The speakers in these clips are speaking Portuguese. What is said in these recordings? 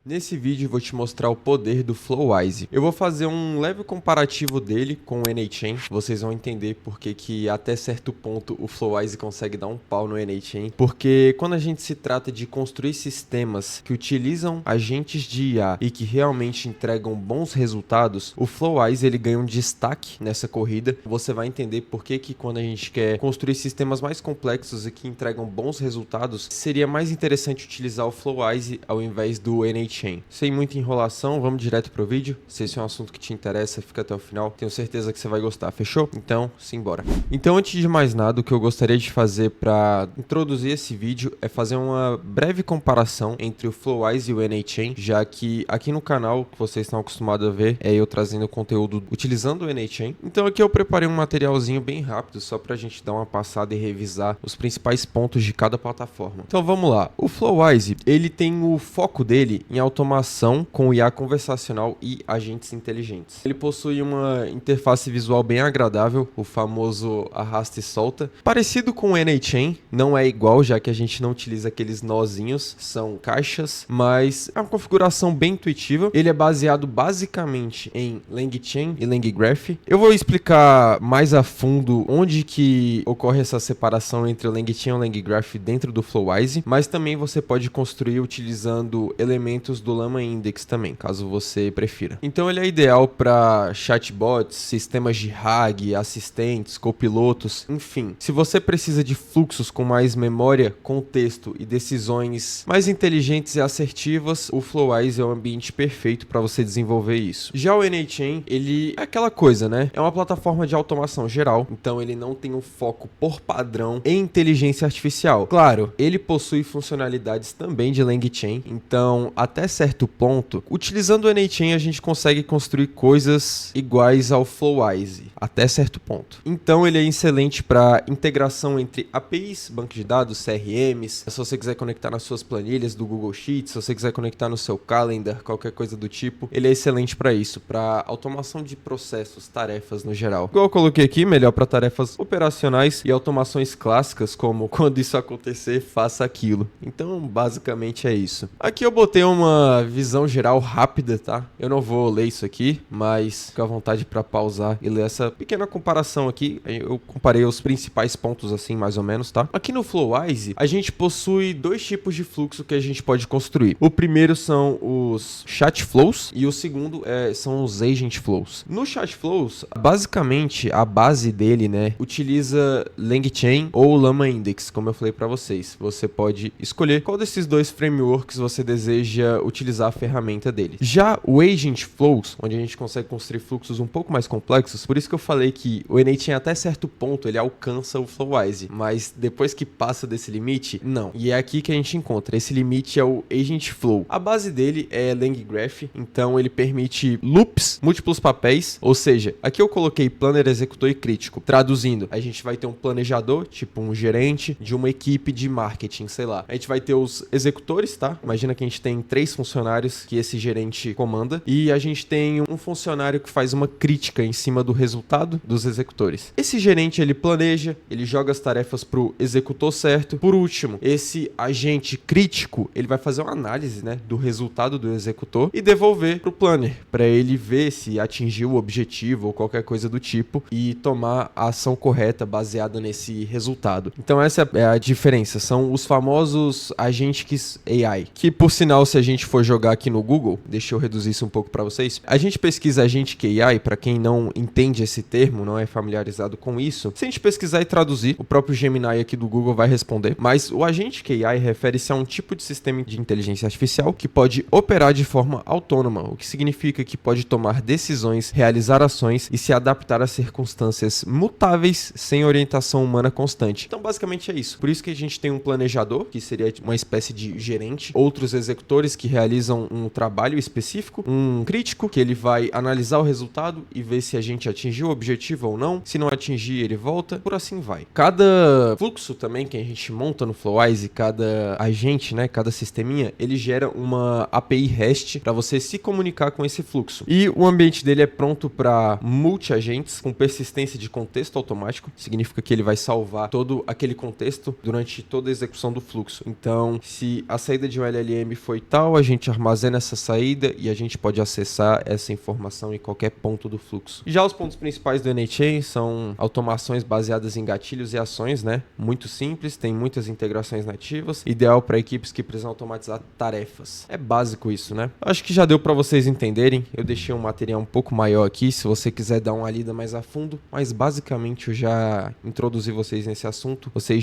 Nesse vídeo eu vou te mostrar o poder do Flowise. Eu vou fazer um leve comparativo dele com o NAChain. Vocês vão entender porque que até certo ponto o Flowise consegue dar um pau no NAChain. Porque quando a gente se trata de construir sistemas que utilizam agentes de IA e que realmente entregam bons resultados, o Flowise ele ganha um destaque nessa corrida. Você vai entender porque que quando a gente quer construir sistemas mais complexos e que entregam bons resultados, seria mais interessante utilizar o Flowise ao invés do NAChain. Sem muita enrolação, vamos direto pro vídeo. Se esse é um assunto que te interessa, fica até o final. Tenho certeza que você vai gostar, fechou? Então, simbora. Então, antes de mais nada, o que eu gostaria de fazer para introduzir esse vídeo é fazer uma breve comparação entre o Flowise e o NAChain, já que aqui no canal, que vocês estão acostumados a ver, é eu trazendo conteúdo utilizando o NAChain. Então aqui eu preparei um materialzinho bem rápido, só pra gente dar uma passada e revisar os principais pontos de cada plataforma. Então vamos lá. O Flowise, ele tem o foco dele em automação com IA conversacional e agentes inteligentes. Ele possui uma interface visual bem agradável, o famoso arrasta e solta. Parecido com o NAChain, não é igual, já que a gente não utiliza aqueles nozinhos, são caixas, mas é uma configuração bem intuitiva. Ele é baseado basicamente em LangChain e LangGraph. Eu vou explicar mais a fundo onde que ocorre essa separação entre o LangChain e o LangGraph dentro do Flowise, mas também você pode construir utilizando elementos do LlamaIndex também, caso você prefira. Então ele é ideal para chatbots, sistemas de RAG, assistentes, copilotos, enfim. Se você precisa de fluxos com mais memória, contexto e decisões mais inteligentes e assertivas, o Flowise é o ambiente perfeito para você desenvolver isso. Já o NAChain, ele é aquela coisa, né? É uma plataforma de automação geral, então ele não tem um foco por padrão em inteligência artificial. Claro, ele possui funcionalidades também de LangChain, então até certo ponto, utilizando o NAChain a gente consegue construir coisas iguais ao Flowise, até certo ponto. Então ele é excelente para integração entre APIs, banco de dados, CRMs, se você quiser conectar nas suas planilhas do Google Sheets, se você quiser conectar no seu Calendar, qualquer coisa do tipo, ele é excelente para isso, para automação de processos, tarefas no geral. Igual eu coloquei aqui, melhor para tarefas operacionais e automações clássicas, como quando isso acontecer, faça aquilo. Então, basicamente é isso. Aqui eu botei uma visão geral rápida, tá? Eu não vou ler isso aqui, mas fica à vontade para pausar e ler essa pequena comparação aqui. Eu comparei os principais pontos assim, mais ou menos, tá? Aqui no Flowise, a gente possui dois tipos de fluxo que a gente pode construir. O primeiro são os chat flows e o segundo são os agent flows. No chat flows, basicamente a base dele, né, utiliza LangChain ou LlamaIndex, como eu falei para vocês. Você pode escolher qual desses dois frameworks você deseja utilizar a ferramenta dele. Já o agent flows, onde a gente consegue construir fluxos um pouco mais complexos, por isso que eu falei que o NAChain até certo ponto ele alcança o Flowise, mas depois que passa desse limite, não. E é aqui que a gente encontra. Esse limite é o agent flow. A base dele é LangGraph, então ele permite loops, múltiplos papéis, ou seja, aqui eu coloquei planner, executor e crítico. Traduzindo, a gente vai ter um planejador, tipo um gerente de uma equipe de marketing, sei lá. A gente vai ter os executores, tá? Imagina que a gente tem 3 funcionários que esse gerente comanda e a gente tem um funcionário que faz uma crítica em cima do resultado dos executores. Esse gerente, ele planeja, ele joga as tarefas pro executor certo. Por último, esse agente crítico, ele vai fazer uma análise, né, do resultado do executor e devolver pro planner, para ele ver se atingiu o objetivo ou qualquer coisa do tipo e tomar a ação correta baseada nesse resultado. Então essa é a diferença, são os famosos agentes AI, que por sinal, se a gente for jogar aqui no Google, deixa eu reduzir isso um pouco para vocês, a gente pesquisa agente AI, para quem não entende esse termo, não é familiarizado com isso, se a gente pesquisar e traduzir, o próprio Gemini aqui do Google vai responder, mas o agente AI refere-se a um tipo de sistema de inteligência artificial que pode operar de forma autônoma, o que significa que pode tomar decisões, realizar ações e se adaptar a circunstâncias mutáveis sem orientação humana constante. Então basicamente é isso. Por isso que a gente tem um planejador, que seria uma espécie de gerente, outros executores que realizam um trabalho específico, um crítico que ele vai analisar o resultado e ver se a gente atingiu o objetivo ou não, se não atingir ele volta, por assim vai. Cada fluxo também que a gente monta no Flowise, cada agente, né, cada sisteminha, ele gera uma API REST para você se comunicar com esse fluxo. E o ambiente dele é pronto para multi-agentes com persistência de contexto automático, significa que ele vai salvar todo aquele contexto durante toda a execução do fluxo. Então, se a saída de um LLM foi tal, final, a gente armazena essa saída e a gente pode acessar essa informação em qualquer ponto do fluxo. Já os pontos principais do NHN são automações baseadas em gatilhos e ações, né? Muito simples, tem muitas integrações nativas, ideal para equipes que precisam automatizar tarefas. É básico isso, né? Acho que já deu para vocês entenderem. Eu deixei um material um pouco maior aqui, se você quiser dar uma lida mais a fundo, mas basicamente eu já introduzi vocês nesse assunto. Vocês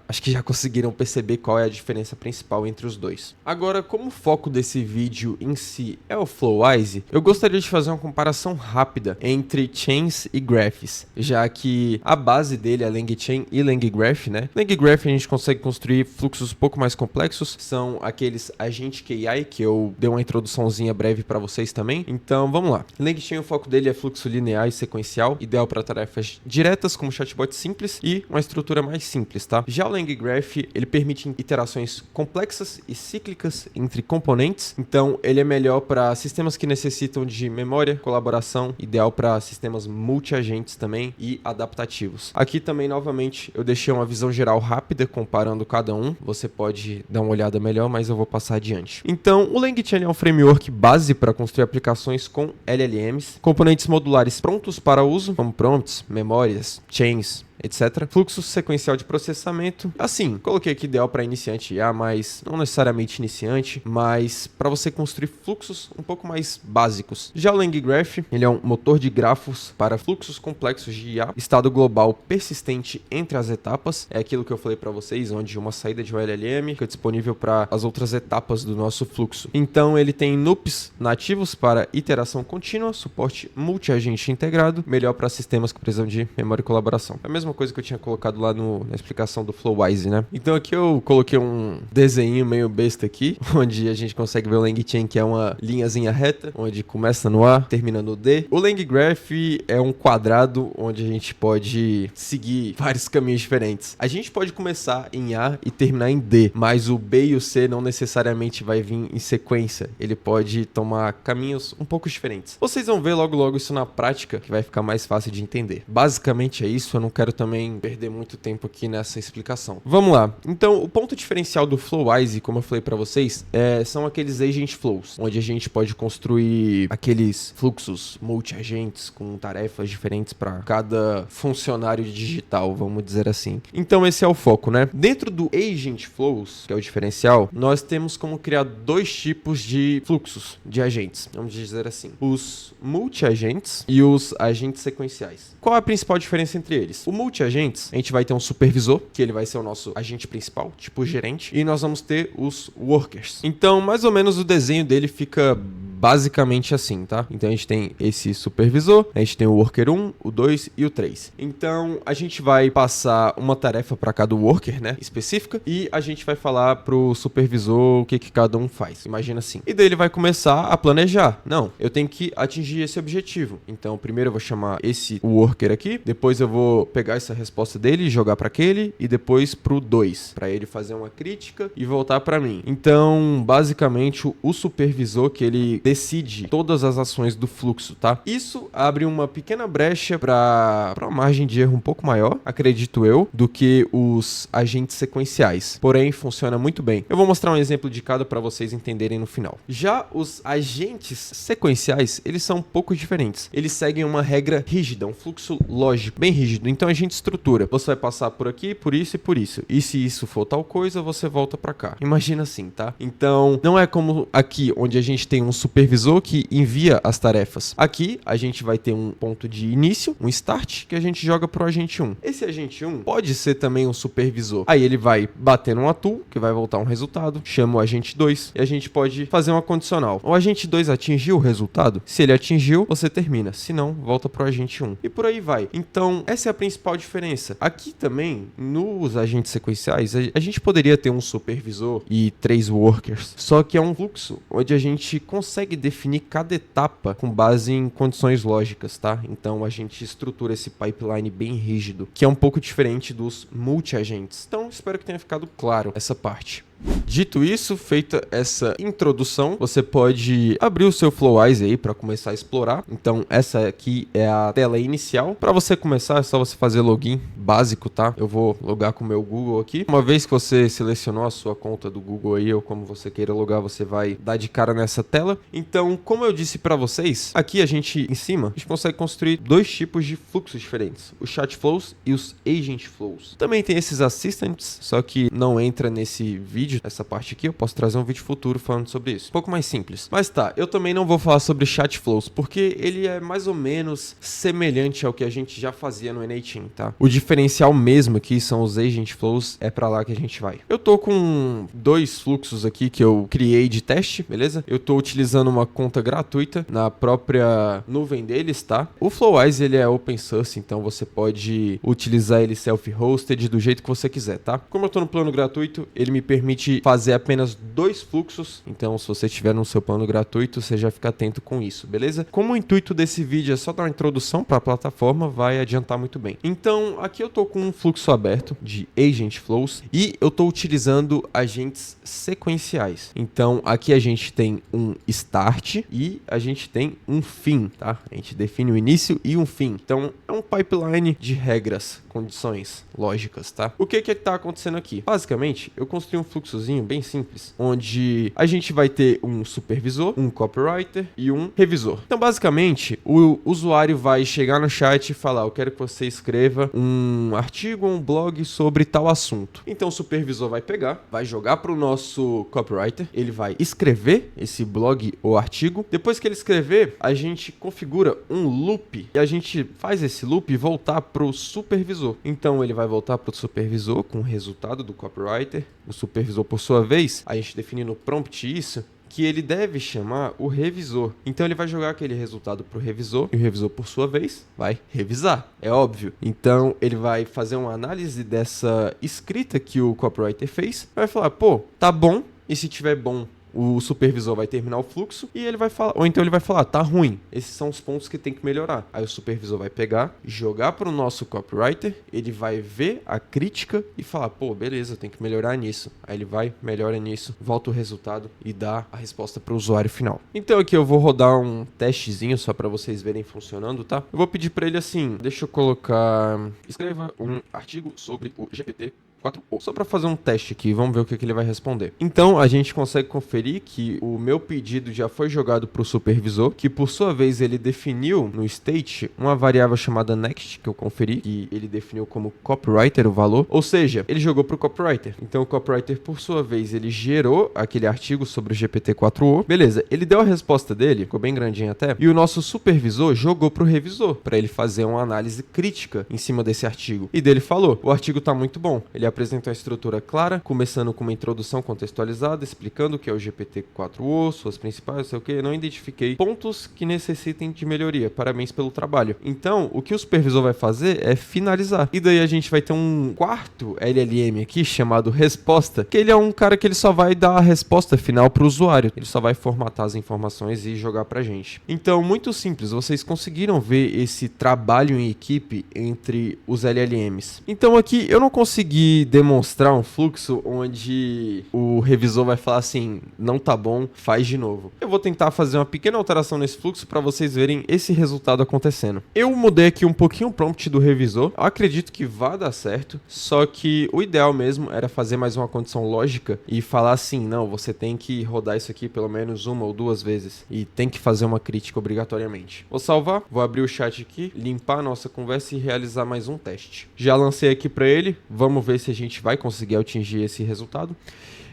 acho que já conseguiram perceber qual é a diferença principal entre os dois. Agora, como o foco desse vídeo em si é o Flowise, eu gostaria de fazer uma comparação rápida entre chains e graphs, já que a base dele é LangChain e LangGraph, né? LangGraph a gente consegue construir fluxos um pouco mais complexos, são aqueles agente KI que eu dei uma introduçãozinha breve para vocês também. Então, vamos lá. LangChain, o foco dele é fluxo linear e sequencial, ideal para tarefas diretas como chatbot simples e uma estrutura mais simples, tá? Já o LangGraph, ele permite iterações complexas e cíclicas entre componentes, então ele é melhor para sistemas que necessitam de memória, colaboração, ideal para sistemas multi-agentes também e adaptativos. Aqui também, novamente, eu deixei uma visão geral rápida comparando cada um, você pode dar uma olhada melhor, mas eu vou passar adiante. Então, o LangChain é um framework base para construir aplicações com LLMs, componentes modulares prontos para uso, como prompts, memórias, chains, etc. Fluxo sequencial de processamento. Assim, coloquei aqui ideal para iniciante IA, mas não necessariamente iniciante, mas para você construir fluxos um pouco mais básicos. Já o LangGraph, ele é um motor de grafos para fluxos complexos de IA, estado global persistente entre as etapas. É aquilo que eu falei para vocês, onde uma saída de um LLM fica disponível para as outras etapas do nosso fluxo. Então, ele tem NUPs nativos para iteração contínua, suporte multi-agente integrado, melhor para sistemas que precisam de memória e colaboração. É a mesma coisa que eu tinha colocado lá na explicação do Flowise, né? então aqui eu coloquei um desenho meio besta aqui, onde a gente consegue ver o LangChain, que é uma linhazinha reta, onde começa no A, termina no D. O LangGraph é um quadrado onde a gente pode seguir vários caminhos diferentes. A gente pode começar em A e terminar em D, mas o B e o C não necessariamente vai vir em sequência, ele pode tomar caminhos um pouco diferentes. Vocês vão ver logo logo isso na prática, que vai ficar mais fácil de entender. Basicamente é isso, eu não quero também perder muito tempo aqui nessa explicação. Vamos lá. Então, o ponto diferencial do Flowise, como eu falei para vocês, são aqueles agent flows, onde a gente pode construir aqueles fluxos multi-agentes com tarefas diferentes para cada funcionário digital, vamos dizer assim. Então, esse é o foco, né? Dentro do agent flows, que é o diferencial, nós temos como criar dois tipos de fluxos de agentes, vamos dizer assim. Os multi-agentes e os agentes sequenciais. Qual é a principal diferença entre eles? O multi-agentes, a gente vai ter um supervisor, que ele vai ser o nosso agente principal, tipo o gerente, e nós vamos ter os workers. Então, mais ou menos o desenho dele fica basicamente assim, tá? Então, a gente tem esse supervisor, a gente tem o worker 1, o 2 e o 3. Então, a gente vai passar uma tarefa para cada worker, né, específica, e a gente vai falar pro supervisor o que cada um faz. Imagina assim. E daí ele vai começar a planejar. Não, eu tenho que atingir esse objetivo. Então, primeiro eu vou chamar esse worker aqui, depois eu vou pegar essa resposta dele e jogar para aquele, e depois pro 2, para ele fazer uma crítica e voltar para mim. Então, basicamente, o supervisor que ele decide todas as ações do fluxo, tá? Isso abre uma pequena brecha para uma margem de erro um pouco maior, acredito eu, do que os agentes sequenciais. Porém, funciona muito bem. Eu vou mostrar um exemplo de cada para vocês entenderem no final. Já os agentes sequenciais, eles são um pouco diferentes. Eles seguem uma regra rígida, um fluxo lógico, bem rígido. Então, a gente estrutura. Você vai passar por aqui, por isso e por isso. E se isso for tal coisa, você volta para cá. Imagina assim, tá? Então, não é como aqui, onde a gente tem um supervisor que envia as tarefas. Aqui, a gente vai ter um ponto de início, um start, que a gente joga pro agente 1. Esse agente 1 pode ser também um supervisor. Aí ele vai bater numa tool, que vai voltar um resultado, chama o agente 2, e a gente pode fazer uma condicional. O agente 2 atingiu o resultado? Se ele atingiu, você termina. Se não, volta pro agente 1. E por aí vai. Então, essa é a principal diferença. Aqui também, nos agentes sequenciais, a gente poderia ter um supervisor e 3 workers, só que é um fluxo onde a gente consegue definir cada etapa com base em condições lógicas, tá? Então, a gente estrutura esse pipeline bem rígido, que é um pouco diferente dos multi-agentes. Então, espero que tenha ficado claro essa parte. Dito isso, feita essa introdução, você pode abrir o seu Flowise aí para começar a explorar. Então essa aqui é a tela inicial. Para você começar é só você fazer login básico, tá? Eu vou logar com o meu Google aqui. Uma vez que você selecionou a sua conta do Google aí, ou como você queira logar, você vai dar de cara nessa tela. Então, como eu disse para vocês, aqui a gente em cima, a gente consegue construir dois tipos de fluxos diferentes, os chat flows e os agent flows. Também tem esses assistants, só que não entra nesse vídeo, essa parte aqui. Eu posso trazer um vídeo futuro falando sobre isso, um pouco mais simples. Mas tá, eu também não vou falar sobre chat flows, porque ele é mais ou menos semelhante ao que a gente já fazia no N8n, tá? O diferencial mesmo aqui são os agent flows, é pra lá que a gente vai. Eu tô com dois fluxos aqui que eu criei de teste, beleza? Eu tô utilizando uma conta gratuita na própria nuvem deles, tá? O Flowise, ele é open source, então você pode utilizar ele self-hosted do jeito que você quiser, tá? Como eu tô no plano gratuito, ele me permite fazer apenas dois fluxos, então se você estiver no seu plano gratuito, você já fica atento com isso, beleza? Como o intuito desse vídeo é só dar uma introdução para a plataforma, vai adiantar muito bem. Então, aqui eu tô com um fluxo aberto de agent flows e eu tô utilizando agentes sequenciais. Então, aqui a gente tem um start e a gente tem um fim, tá? A gente define um início e um fim. Então, é um pipeline de regras, condições lógicas, tá? O que que tá acontecendo aqui? Basicamente, eu construí um fluxozinho bem simples, onde a gente vai ter um supervisor, um copywriter e um revisor. Então, basicamente, o usuário vai chegar no chat e falar: eu quero que você escreva um artigo, um blog sobre tal assunto. Então, o supervisor vai pegar, vai jogar para o nosso copywriter, ele vai escrever esse blog ou artigo. Depois que ele escrever, a gente configura um loop e a gente faz esse loop voltar para o supervisor. Então, ele vai voltar para o supervisor com o resultado do copywriter. O supervisor, por sua vez, a gente define no prompt isso, que ele deve chamar o revisor. Então ele vai jogar aquele resultado para o revisor e o revisor, por sua vez, vai revisar. É óbvio. Então ele vai fazer uma análise dessa escrita que o copywriter fez, vai falar: pô, tá bom. E se tiver bom, o supervisor vai terminar o fluxo e ele vai falar, ou então ele vai falar: tá ruim, esses são os pontos que tem que melhorar. Aí o supervisor vai pegar, jogar para o nosso copywriter, ele vai ver a crítica e falar: pô, beleza, tem que melhorar nisso. Aí ele vai, melhora nisso, volta o resultado e dá a resposta para o usuário final. Então aqui eu vou rodar um testezinho só para vocês verem funcionando, tá? Eu vou pedir para ele assim: deixa eu colocar, escreva um artigo sobre o GPT 4o. Só para fazer um teste aqui, vamos ver o que ele vai responder. Então, a gente consegue conferir que o meu pedido já foi jogado para o supervisor, que por sua vez ele definiu no state uma variável chamada next, que eu conferi, que ele definiu como copywriter o valor, ou seja, ele jogou para o copywriter. Então, o copywriter, por sua vez, ele gerou aquele artigo sobre o GPT-4o. Beleza, ele deu a resposta dele, ficou bem grandinho até, e o nosso supervisor jogou para o revisor, para ele fazer uma análise crítica em cima desse artigo. E dele falou: o artigo tá muito bom, ele apresenta uma estrutura clara, começando com uma introdução contextualizada, explicando o que é o GPT-4o, suas principais, não sei o que, não identifiquei pontos que necessitem de melhoria, parabéns pelo trabalho. Então, o que o supervisor vai fazer é finalizar. E daí a gente vai ter um quarto LLM aqui, chamado resposta, que ele é um cara que ele só vai dar a resposta final para o usuário, ele só vai formatar as informações e jogar pra gente. Então, muito simples, vocês conseguiram ver esse trabalho em equipe entre os LLMs. Então aqui eu não consegui demonstrar um fluxo onde o revisor vai falar assim: não tá bom, faz de novo. Eu vou tentar fazer uma pequena alteração nesse fluxo para vocês verem esse resultado acontecendo. Eu mudei aqui um pouquinho o prompt do revisor, eu acredito que vai dar certo, só que o ideal mesmo era fazer mais uma condição lógica e falar assim: não, você tem que rodar isso aqui pelo menos uma ou duas vezes e tem que fazer uma crítica obrigatoriamente. Vou salvar, vou abrir o chat aqui, limpar a nossa conversa e realizar mais um teste. Já lancei aqui para ele, vamos ver se a gente vai conseguir atingir esse resultado.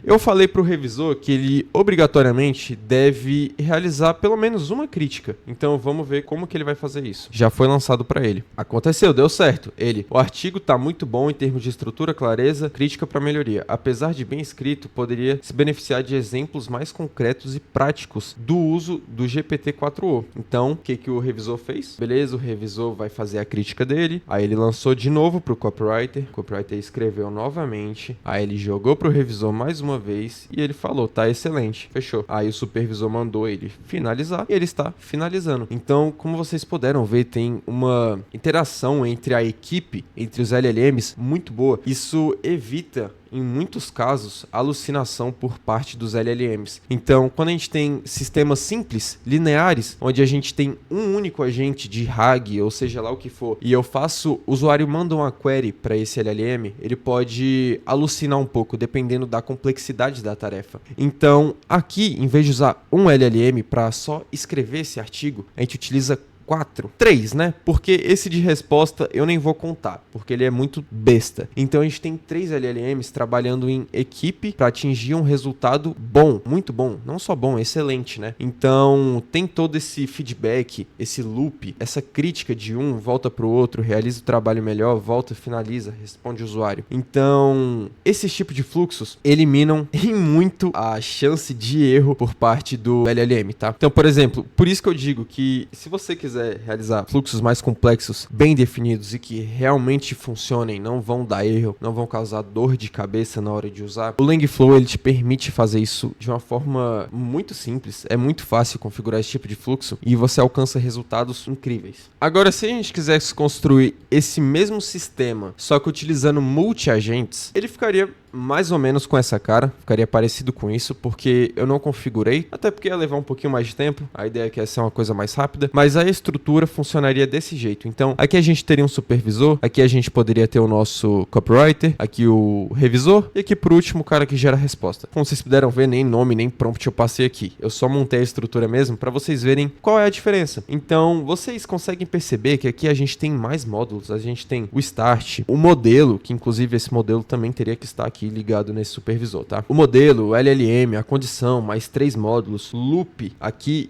Eu falei para o revisor que ele obrigatoriamente deve realizar pelo menos uma crítica. Então vamos ver como que ele vai fazer isso. Já foi lançado para ele. Aconteceu, deu certo. O artigo está muito bom em termos de estrutura, clareza, crítica para melhoria. Apesar de bem escrito, poderia se beneficiar de exemplos mais concretos e práticos do uso do GPT-4o. Então, o que o revisor fez? Beleza, o revisor vai fazer a crítica dele. Aí ele lançou de novo para o copywriter. O copywriter escreveu novamente. Aí ele jogou para o revisor mais uma vez e ele falou: tá excelente, fechou. Aí o supervisor mandou ele finalizar e ele está finalizando. Então, como vocês puderam ver, tem uma interação entre a equipe, entre os LLMs, muito boa. Isso evita em muitos casos, alucinação por parte dos LLMs. Então, quando a gente tem sistemas simples, lineares, onde a gente tem um único agente de RAG, ou seja lá o que for, e o usuário manda uma query para esse LLM, ele pode alucinar um pouco, dependendo da complexidade da tarefa. Então, aqui, em vez de usar um LLM para só escrever esse artigo, a gente utiliza 3, né? Porque esse de resposta eu nem vou contar, porque ele é muito besta. Então a gente tem 3 LLMs trabalhando em equipe para atingir um resultado bom, muito bom, não só bom, excelente, né? Então tem todo esse feedback, esse loop, essa crítica de um volta para o outro, realiza o trabalho melhor, volta, finaliza, responde o usuário. Então esses tipos de fluxos eliminam em muito a chance de erro por parte do LLM, tá? Então, por exemplo, por isso que eu digo que se você quiser realizar fluxos mais complexos, bem definidos e que realmente funcionem, não vão dar erro, não vão causar dor de cabeça na hora de usar, o Langflow ele te permite fazer isso de uma forma muito simples, é muito fácil configurar esse tipo de fluxo e você alcança resultados incríveis. Agora, se a gente quisesse construir esse mesmo sistema, só que utilizando multi-agentes, ele ficaria mais ou menos com essa cara, ficaria parecido com isso, porque eu não configurei, até porque ia levar um pouquinho mais de tempo, a ideia é que ia ser uma coisa mais rápida, mas a estrutura funcionaria desse jeito. Então, aqui a gente teria um supervisor, aqui a gente poderia ter o nosso copywriter, aqui o revisor, e aqui por último o cara que gera a resposta. Como vocês puderam ver, nem nome, nem prompt eu passei aqui. Eu só montei a estrutura mesmo para vocês verem qual é a diferença. Então, vocês conseguem perceber que aqui a gente tem mais módulos, a gente tem o start, o modelo, que inclusive esse modelo também teria que estar aqui ligado nesse supervisor, tá? O modelo, o LLM, a condição, mais 3 módulos, loop aqui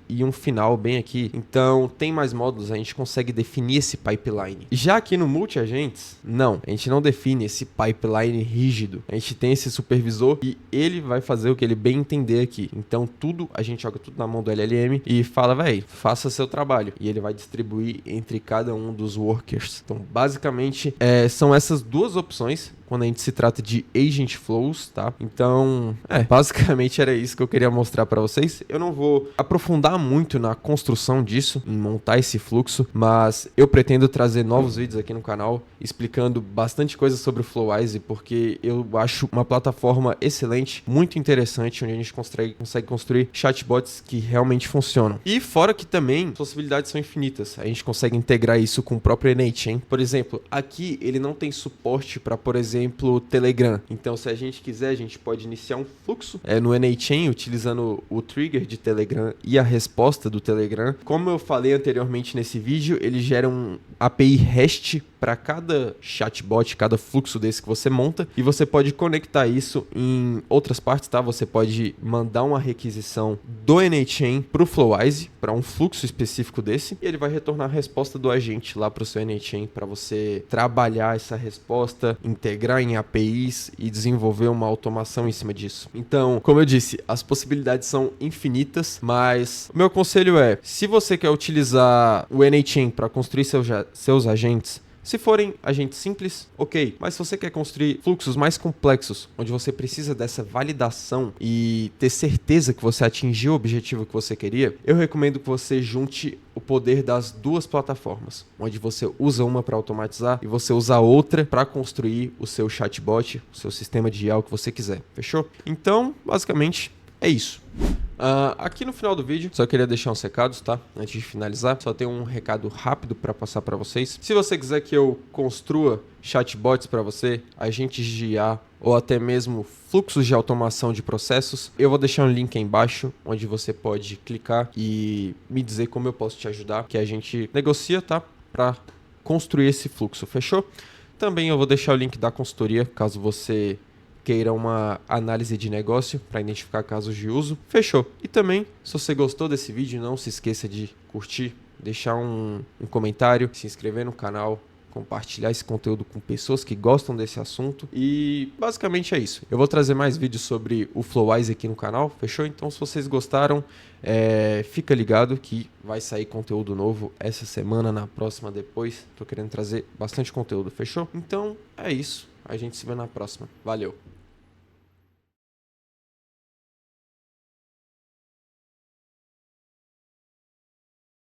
e um final bem aqui. Então, tem mais módulos, a gente consegue definir esse pipeline. Já aqui no multi-agentes, não, a gente não define esse pipeline rígido. A gente tem esse supervisor e ele vai fazer o que ele bem entender aqui. Então, a gente joga tudo na mão do LLM e fala, véi, faça seu trabalho. E ele vai distribuir entre cada um dos workers. Então, basicamente, são essas duas opções quando a gente se trata de agent flows, tá? Então, basicamente era isso que eu queria mostrar para vocês. Eu não vou aprofundar muito na construção disso, em montar esse fluxo, mas eu pretendo trazer novos vídeos aqui no canal explicando bastante coisa sobre o Flowise, porque eu acho uma plataforma excelente, muito interessante, onde a gente consegue construir chatbots que realmente funcionam. E fora que também as possibilidades são infinitas. A gente consegue integrar isso com o próprio n8n. Por exemplo, aqui ele não tem suporte para, por exemplo, Telegram. Então, se a gente quiser, a gente pode iniciar um fluxo no n8n utilizando o trigger de Telegram e a resposta do Telegram. Como eu falei anteriormente nesse vídeo, ele gera um API REST para cada chatbot, cada fluxo desse que você monta, e você pode conectar isso em outras partes, tá? Você pode mandar uma requisição do n8n para o Flowise, para um fluxo específico desse, e ele vai retornar a resposta do agente lá para o seu n8n para você trabalhar essa resposta, integrar em APIs e desenvolver uma automação em cima disso. Então, como eu disse, as possibilidades são infinitas, mas o meu conselho é, se você quer utilizar o n8n para construir seus agentes, se forem agentes simples, ok. Mas se você quer construir fluxos mais complexos, onde você precisa dessa validação e ter certeza que você atingiu o objetivo que você queria, eu recomendo que você junte o poder das duas plataformas, onde você usa uma para automatizar e você usa a outra para construir o seu chatbot, o seu sistema de IA, o que você quiser. Fechou? Então, basicamente, é isso. Aqui no final do vídeo, só queria deixar uns recados, tá? Antes de finalizar, só tenho um recado rápido para passar para vocês. Se você quiser que eu construa chatbots para você, agentes de IA ou até mesmo fluxos de automação de processos, eu vou deixar um link aí embaixo, onde você pode clicar e me dizer como eu posso te ajudar, que a gente negocia, tá? Para construir esse fluxo, fechou? Também eu vou deixar o link da consultoria, caso você queira uma análise de negócio para identificar casos de uso. Fechou. E também, se você gostou desse vídeo, não se esqueça de curtir, deixar um comentário, se inscrever no canal, compartilhar esse conteúdo com pessoas que gostam desse assunto. E basicamente é isso. Eu vou trazer mais vídeos sobre o Flowise aqui no canal, fechou? Então, se vocês gostaram, fica ligado que vai sair conteúdo novo essa semana, na próxima depois. Tô querendo trazer bastante conteúdo, fechou? Então, é isso. A gente se vê na próxima. Valeu!